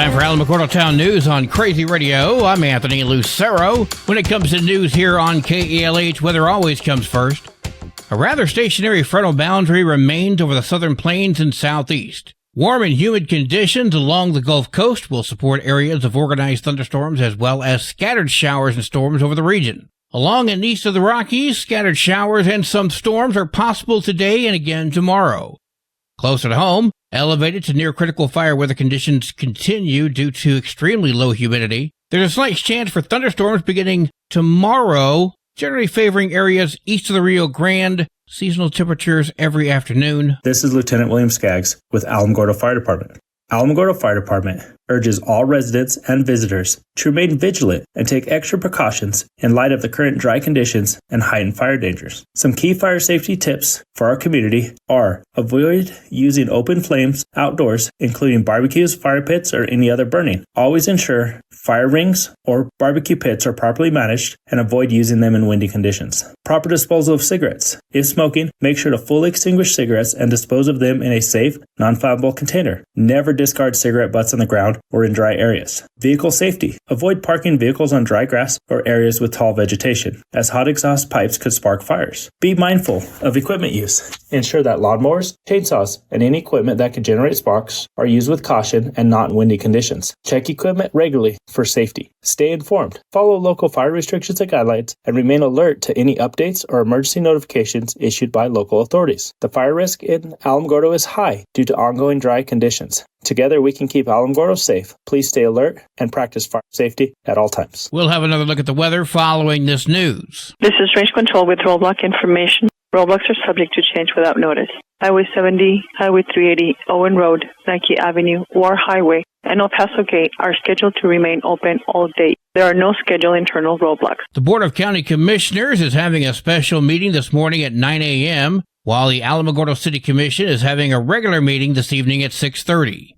Time for Alamogordo Town News on Crazy Radio. I'm Anthony Lucero. When it comes to news here on KALH, weather always comes first. A rather stationary frontal boundary remains over the southern plains and southeast. Warm and humid conditions along the Gulf Coast will support areas of organized thunderstorms as well as scattered showers and storms over the region. Along and east of the Rockies, scattered showers and some storms are possible today and again tomorrow. Closer to home, elevated to near critical fire weather conditions continue due to extremely low humidity. There's a slight chance for thunderstorms beginning tomorrow, generally favoring areas east of the Rio Grande. Seasonal temperatures every afternoon. This is Lieutenant William Skaggs with Alamogordo Fire Department. Alamogordo Fire Department urges all residents and visitors to remain vigilant and take extra precautions in light of the current dry conditions and heightened fire dangers. Some key fire safety tips for our community are: avoid using open flames outdoors, including barbecues, fire pits, or any other burning. Always ensure fire rings or barbecue pits are properly managed and avoid using them in windy conditions. Proper disposal of cigarettes. If smoking, make sure to fully extinguish cigarettes and dispose of them in a safe, non-flammable container. Never discard cigarette butts on the ground or in dry areas. Vehicle safety. Avoid parking vehicles on dry grass or areas with tall vegetation, as hot exhaust pipes could spark fires. Be mindful of equipment use. Ensure that lawnmowers, chainsaws, and any equipment that could generate sparks are used with caution and not in windy conditions. Check equipment regularly for safety. Stay informed. Follow local fire restrictions and guidelines, and remain alert to any updates or emergency notifications issued by local authorities. The fire risk in Alamogordo is high due to ongoing dry conditions. Together, we can keep Alamogordo safe. Please stay alert and practice fire safety at all times. We'll have another look at the weather following this news. This is Range Control with roadblock information. Roadblocks are subject to change without notice. Highway 70, Highway 380, Owen Road, Nike Avenue, War Highway, and El Paso Gate are scheduled to remain open all day. There are no scheduled internal roadblocks. The Board of County Commissioners is having a special meeting this morning at 9 a.m., while the Alamogordo City Commission is having a regular meeting this evening at 6:30.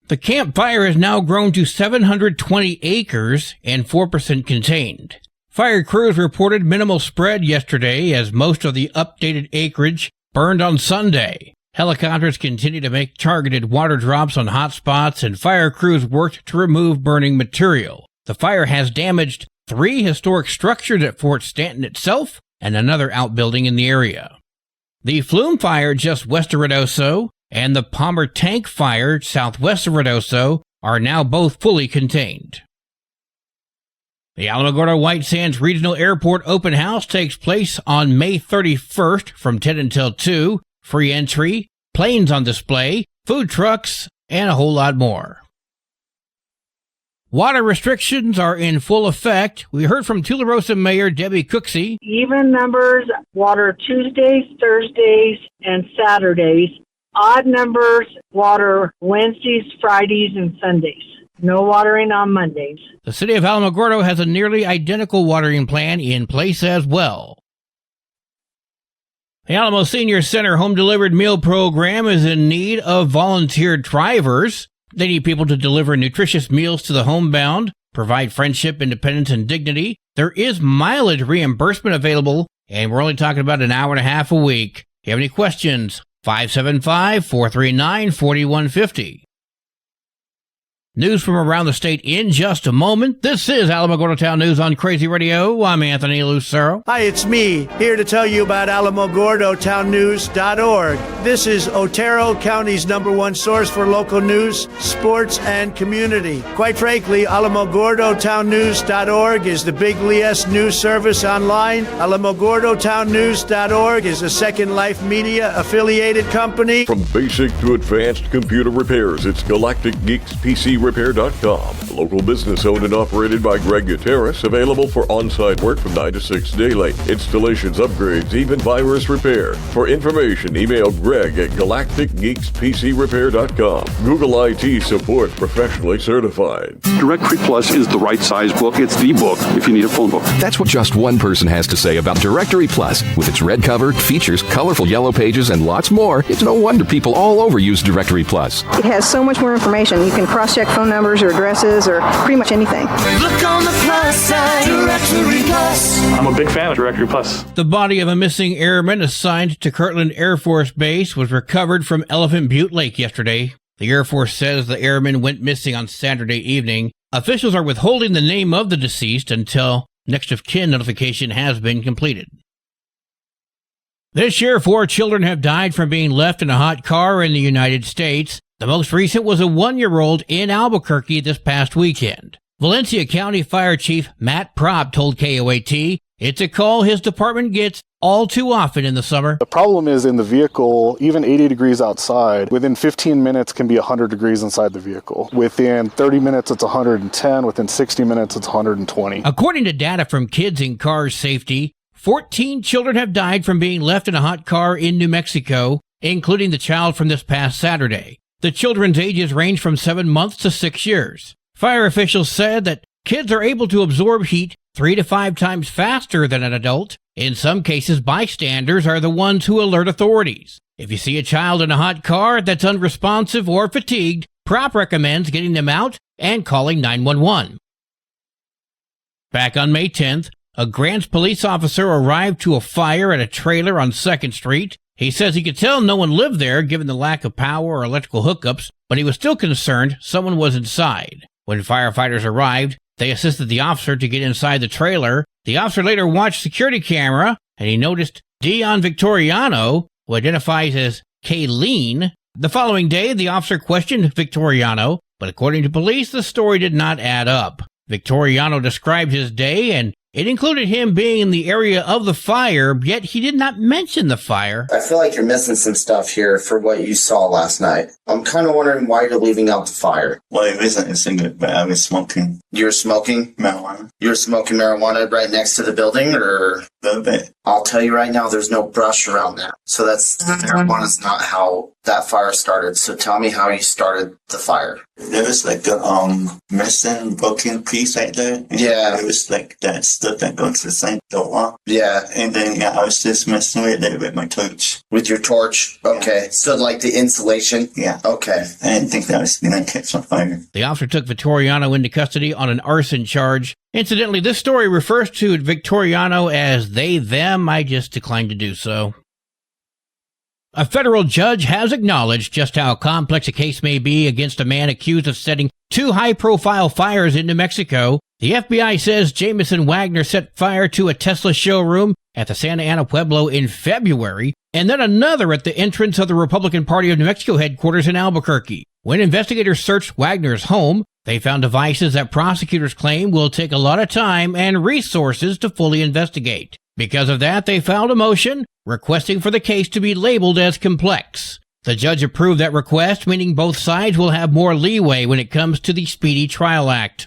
The campfire has now grown to 720 acres and 4% contained. Fire crews reported minimal spread yesterday as most of the updated acreage burned on Sunday. Helicopters continue to make targeted water drops on hot spots, and fire crews worked to remove burning material. The fire has damaged 3 historic structures at Fort Stanton itself and another outbuilding in the area. The Flume Fire just west of Ruidoso and the Palmer Tank Fire southwest of Ruidoso are now both fully contained. The Alamogordo White Sands Regional Airport Open House takes place on May 31st from 10 until 2. Free entry, planes on display, food trucks, and a whole lot more. Water restrictions are in full effect. We heard from Tularosa Mayor Debbie Cooksey. Even numbers, water Tuesdays, Thursdays, and Saturdays. Odd numbers, water Wednesdays, Fridays, and Sundays. No watering on Mondays. The city of Alamogordo has a nearly identical watering plan in place as well. The Alamo Senior Center Home Delivered Meal Program is in need of volunteer drivers. They need people to deliver nutritious meals to the homebound, provide friendship, independence, and dignity. There is mileage reimbursement available, and we're only talking about an hour and a half a week. If you have any questions, 575-439-4150. News from around the state in just a moment. This is Alamogordo Town News on Crazy Radio. I'm Anthony Lucero. Hi, it's me, here to tell you about AlamogordoTownNews.org. This is Otero County's #1 source for local news, sports, and community. Quite frankly, AlamogordoTownNews.org is the big LES news service online. AlamogordoTownNews.org is a Second Life Media affiliated company. From basic to advanced computer repairs, it's Galactic Geeks PC Repair.com. Local business owned and operated by Greg Gutierrez. Available for on-site work from 9 to 6 daily. Installations, upgrades, even virus repair. For information, email Greg at GalacticGeeksPCRepair.com. Google IT support, professionally certified. Directory Plus is the right size book. It's the book if you need a phone book. That's what just one person has to say about Directory Plus. With its red cover, features, colorful yellow pages, and lots more, it's no wonder people all over use Directory Plus. It has so much more information. You can cross-check phone numbers or addresses or pretty much anything. Look on the plus side, Directory Plus. I'm a big fan of Directory Plus. The body of a missing airman assigned to Kirtland Air Force Base was recovered from Elephant Butte Lake yesterday. The Air Force says the airman went missing on Saturday evening. Officials are withholding the name of the deceased until next of kin notification has been completed. This year, 4 children have died from being left in a hot car in the United States. The most recent was a 1-year-old in Albuquerque this past weekend. Valencia County Fire Chief Matt Propp told KOAT it's a call his department gets all too often in the summer. The problem is in the vehicle, even 80 degrees outside, within 15 minutes can be 100 degrees inside the vehicle. Within 30 minutes, it's 110. Within 60 minutes, it's 120. According to data from Kids in Cars Safety, 14 children have died from being left in a hot car in New Mexico, including the child from this past Saturday. The children's ages range from 7 months to 6 years. Fire officials said that kids are able to absorb heat 3 to 5 times faster than an adult. In some cases, bystanders are the ones who alert authorities. If you see a child in a hot car that's unresponsive or fatigued, Propp recommends getting them out and calling 911. Back on May 10th, a Grants police officer arrived to a fire at a trailer on 2nd Street. He says he could tell no one lived there given the lack of power or electrical hookups, but he was still concerned someone was inside. When firefighters arrived, they assisted the officer to get inside the trailer. The officer later watched security camera, and he noticed Dion Victoriano, who identifies as KALH. The following day, the officer questioned Victoriano, but according to police, the story did not add up. Victoriano described his day, and it included him being in the area of the fire, yet he did not mention the fire. I feel like you're missing some stuff here for what you saw last night. I'm kind of wondering why you're leaving out the fire. Well, it wasn't a cigarette, but I was smoking. You were smoking? Marijuana. You were smoking marijuana right next to the building, or? A little bit. I'll tell you right now, there's no brush around there. So marijuana's not how that fire started. So tell me how you started the fire. There was like a missing broken piece right there. Yeah. It was like that stuff that goes to the same door. Yeah. And then I was just messing with it with my torch. With your torch? Okay. Yeah. So like the insulation? Yeah. Okay. I didn't think that was going to catch on fire. The officer took Victoriano into custody on an arson charge. Incidentally, this story refers to Victoriano as they, them. I just declined to do so. A federal judge has acknowledged just how complex a case may be against a man accused of setting 2 high-profile fires in New Mexico. The FBI says Jamison Wagner set fire to a Tesla showroom at the Santa Ana Pueblo in February, and then another at the entrance of the Republican Party of New Mexico headquarters in Albuquerque. When investigators searched Wagner's home, they found devices that prosecutors claim will take a lot of time and resources to fully investigate. Because of that, they filed a motion requesting for the case to be labeled as complex. The judge approved that request, meaning both sides will have more leeway when it comes to the Speedy Trial Act.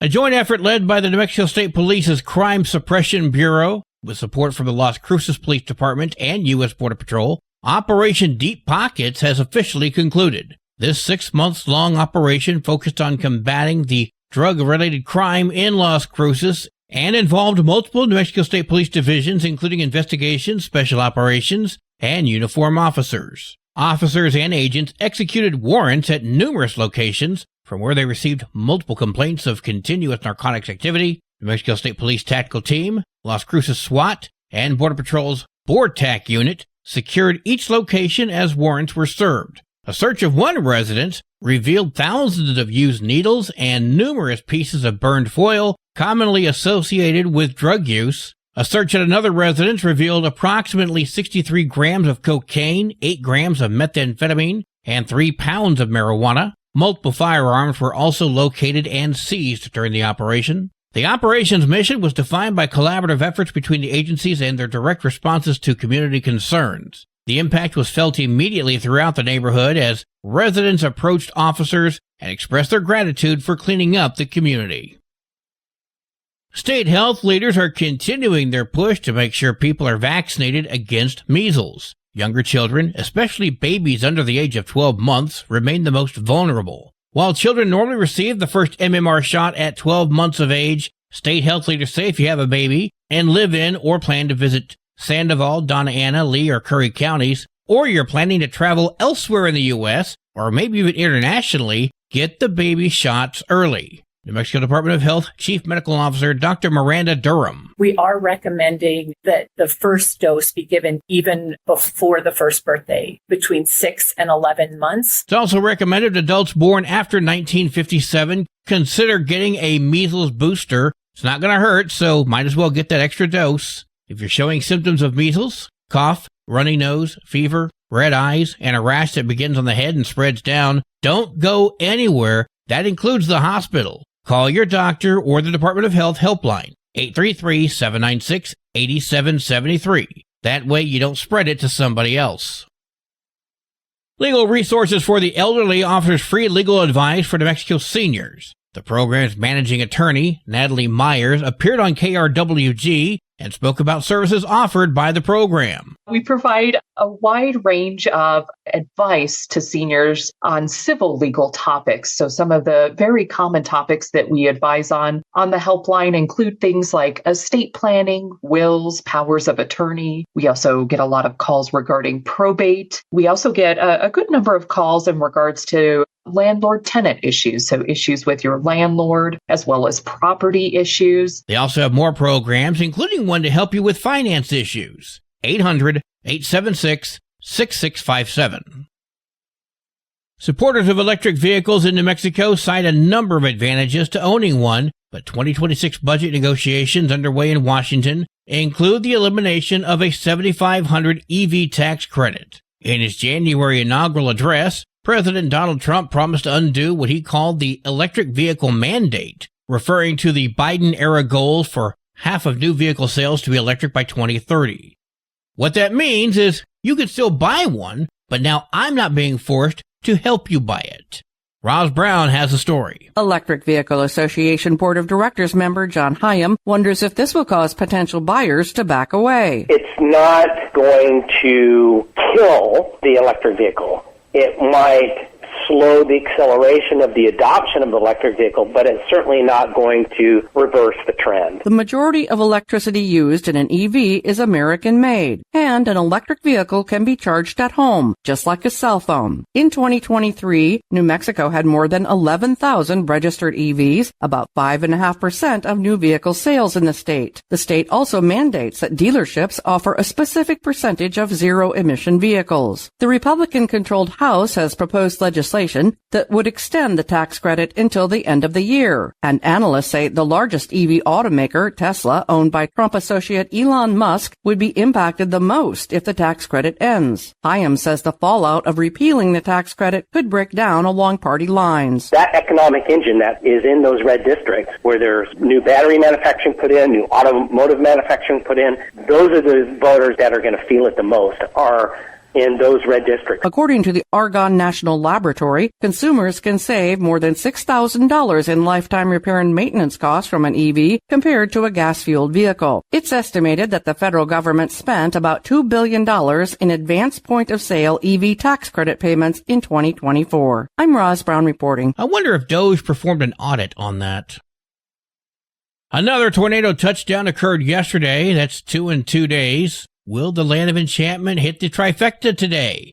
A joint effort led by the New Mexico State Police's Crime Suppression Bureau, with support from the Las Cruces Police Department and U.S. Border Patrol, Operation Deep Pockets has officially concluded. This 6-month-long operation focused on combating the drug-related crime in Las Cruces and involved multiple New Mexico State Police divisions, including investigations, special operations, and uniform officers. Officers and agents executed warrants at numerous locations from where they received multiple complaints of continuous narcotics activity. New Mexico State Police Tactical Team, Las Cruces SWAT, and Border Patrol's BORTAC unit secured each location as warrants were served. A search of one residence revealed thousands of used needles and numerous pieces of burned foil commonly associated with drug use. A search at another residence revealed approximately 63 grams of cocaine, 8 grams of methamphetamine, and 3 pounds of marijuana. Multiple firearms were also located and seized during the operation. The operation's mission was defined by collaborative efforts between the agencies and their direct responses to community concerns. The impact was felt immediately throughout the neighborhood as residents approached officers and expressed their gratitude for cleaning up the community. State health leaders are continuing their push to make sure people are vaccinated against measles. Younger children, especially babies under the age of 12 months, remain the most vulnerable. While children normally receive the first MMR shot at 12 months of age, state health leaders say if you have a baby and live in or plan to visit Sandoval, Donna Ana, Lee, or Curry counties, or you're planning to travel elsewhere in the U.S., or maybe even internationally, get the baby shots early. New Mexico Department of Health Chief Medical Officer Dr. Miranda Durham. We are recommending that the first dose be given even before the first birthday, between 6 and 11 months. It's also recommended adults born after 1957 consider getting a measles booster. It's not going to hurt, so might as well get that extra dose. If you're showing symptoms of measles, cough, runny nose, fever, red eyes, and a rash that begins on the head and spreads down, don't go anywhere. That includes the hospital. Call your doctor or the Department of Health helpline, 833-796-8773. That way you don't spread it to somebody else. Legal Resources for the Elderly offers free legal advice for New Mexico seniors. The program's managing attorney, Natalie Myers, appeared on KRWG and spoke about services offered by the program. We provide a wide range of advice to seniors on civil legal topics. So some of the very common topics that we advise on the helpline include things like estate planning, wills, powers of attorney. We also get a lot of calls regarding probate. We also get a good number of calls in regards to landlord-tenant issues, so issues with your landlord, as well as property issues. They also have more programs, including one to help you with finance issues. 800-876-6657. Supporters of electric vehicles in New Mexico cite a number of advantages to owning one, but 2026 budget negotiations underway in Washington include the elimination of a $7,500 EV tax credit. In his January inaugural address, President Donald Trump promised to undo what he called the electric vehicle mandate, referring to the Biden-era goals for half of new vehicle sales to be electric by 2030. What that means is you can still buy one, but now I'm not being forced to help you buy it. Roz Brown has a story. Electric Vehicle Association Board of Directors member John Hyam wonders if this will cause potential buyers to back away. It's not going to kill the electric vehicle. It might slow the acceleration of the adoption of the electric vehicle, but it's certainly not going to reverse the trend. The majority of electricity used in an EV is American-made, and an electric vehicle can be charged at home, just like a cell phone. In 2023, New Mexico had more than 11,000 registered EVs, about 5.5% of new vehicle sales in the state. The state also mandates that dealerships offer a specific percentage of zero-emission vehicles. The Republican-controlled House has proposed legislation that would extend the tax credit until the end of the year. And analysts say the largest EV automaker, Tesla, owned by Trump associate Elon Musk, would be impacted the most if the tax credit ends. Hyam says the fallout of repealing the tax credit could break down along party lines. That economic engine that is in those red districts, where there's new battery manufacturing put in, new automotive manufacturing put in, those are the voters that are going to feel it the most, are in those red districts. According to the Argonne National Laboratory, consumers can save more than $6,000 in lifetime repair and maintenance costs from an EV compared to a gas-fueled vehicle. It's estimated that the federal government spent about $2 billion in advance point-of-sale EV tax credit payments in 2024. I'm Roz Brown reporting. I wonder if DOJ performed an audit on that. Another tornado touchdown occurred yesterday. That's 2 in 2 days. Will the land of enchantment hit the trifecta today?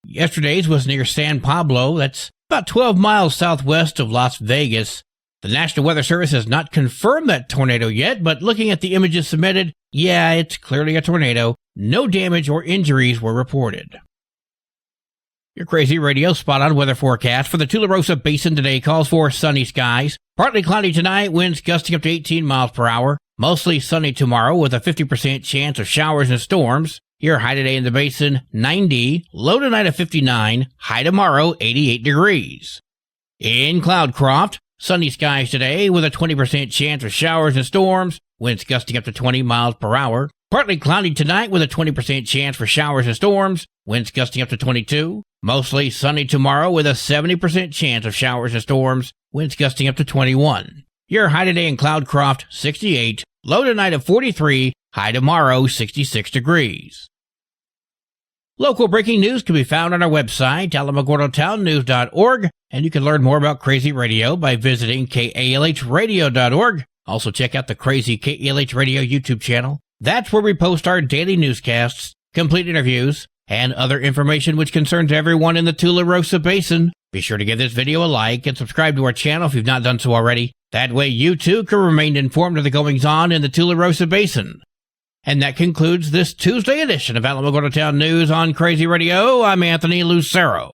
Yesterday's was near San Pablo. That's about 12 miles southwest of Las Vegas. The National Weather Service has not confirmed that tornado yet, but looking at the images submitted, yeah, it's clearly a tornado. No damage or injuries were reported. Your Crazy Radio spot-on weather forecast for the Tularosa Basin today calls for sunny skies. Partly cloudy tonight, winds gusting up to 18 miles per hour. Mostly sunny tomorrow with a 50% chance of showers and storms. Your high today in the basin, 90. Low tonight of 59. High tomorrow, 88 degrees. In Cloudcroft, sunny skies today with a 20% chance of showers and storms. Winds gusting up to 20 miles per hour. Partly cloudy tonight with a 20% chance for showers and storms. Winds gusting up to 22. Mostly sunny tomorrow with a 70% chance of showers and storms. Winds gusting up to 21. Your high today in Cloudcroft, 68. Low tonight of 43. High tomorrow, 66 degrees. Local breaking news can be found on our website, alamogordotownnews.org, and you can learn more about Crazy Radio by visiting kalhradio.org. Also check out the Crazy KALH Radio YouTube channel. That's where we post our daily newscasts, complete interviews, and other information which concerns everyone in the Tularosa Basin. Be sure to give this video a like and subscribe to our channel if you've not done so already. That way you too can remain informed of the goings-on in the Tularosa Basin. And that concludes this Tuesday edition of Alamogordo Town News on Crazy Radio. I'm Anthony Lucero.